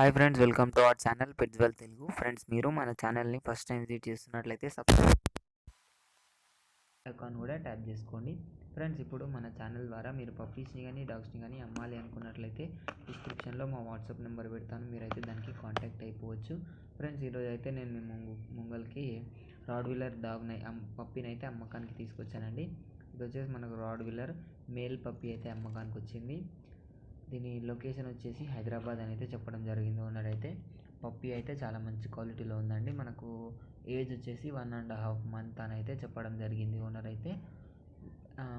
Hi friends, welcome to our channel pets well Telugu. Friends, మీరు మన ఛానల్ని ఫస్ట్ టైం విజిట్ చేస్తున్నట్లయితే సబ్స్క్రైబ్ ఐకాన్ కూడా ట్యాప్ చేసుకోండి. ఫ్రెండ్స్, ఇప్పుడు మన ఛానల్ ద్వారా మీరు పప్పీస్ని కానీ డాగ్స్ని కానీ అమ్మాలి అనుకున్నట్లయితే డిస్క్రిప్షన్లో మా వాట్సాప్ నెంబర్ పెడతాను, మీరైతే దానికి కాంటాక్ట్ అయిపోవచ్చు. ఫ్రెండ్స్, ఈరోజు అయితే నేను మీ ముంగల్కి రాడ్వీలర్ పప్పీని అయితే అమ్మకానికి తీసుకొచ్చానండి. ఇది వచ్చేసి మనకు రాడ్వీలర్ మేల్ పప్పీ అయితే అమ్మకానికి వచ్చింది. దీని లొకేషన్ వచ్చేసి హైదరాబాద్ అని అయితే చెప్పడం జరిగింది. ఓనర్ అయితే పప్పీ అయితే చాలా మంచి క్వాలిటీలో ఉందండి. మనకు ఏజ్ వచ్చేసి 1.5 month అని అయితే చెప్పడం జరిగింది. ఓనర్ అయితే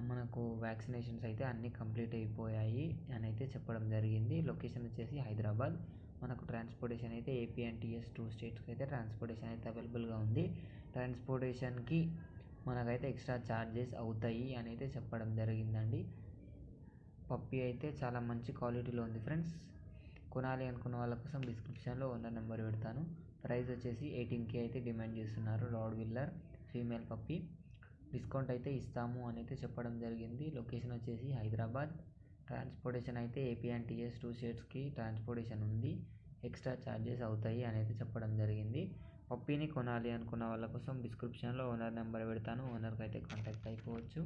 మనకు వ్యాక్సినేషన్స్ అయితే అన్నీ కంప్లీట్ అయిపోయాయి అని అయితే చెప్పడం జరిగింది. లొకేషన్ వచ్చేసి హైదరాబాద్. మనకు ట్రాన్స్పోర్టేషన్ అయితే ఏపీ అండ్ టీఎస్ 2 స్టేట్స్కి అయితే ట్రాన్స్పోర్టేషన్ అయితే అవైలబుల్గా ఉంది. ట్రాన్స్పోర్టేషన్కి మనకైతే ఎక్స్ట్రా ఛార్జెస్ అవుతాయి అని అయితే చెప్పడం జరిగిందండి. పప్పీ అయితే చాలా మంచి క్వాలిటీలో ఉంది. ఫ్రెండ్స్, కొనాలి అనుకున్న వాళ్ళ కోసం డిస్క్రిప్షన్లో ఓనర్ నెంబర్ పెడతాను. ప్రైస్ వచ్చేసి 18K అయితే డిమాండ్ చేస్తున్నారు. రాడ్వీలర్ ఫీమేల్ పప్పీ. డిస్కౌంట్ అయితే ఇస్తాము అని అయితే చెప్పడం జరిగింది. లొకేషన్ వచ్చేసి హైదరాబాద్. ట్రాన్స్పోర్టేషన్ అయితే ఏపీ అండ్ టీఎస్ 2 స్టేట్స్కి ట్రాన్స్పోర్టేషన్ ఉంది. ఎక్స్ట్రా ఛార్జెస్ అవుతాయి అని అయితే చెప్పడం జరిగింది. పప్పీని కొనాలి అనుకున్న వాళ్ళ కోసం డిస్క్రిప్షన్లో ఓనర్ నెంబర్ పెడతాను, ఓనర్కి అయితే కాంటాక్ట్ అయిపోవచ్చు.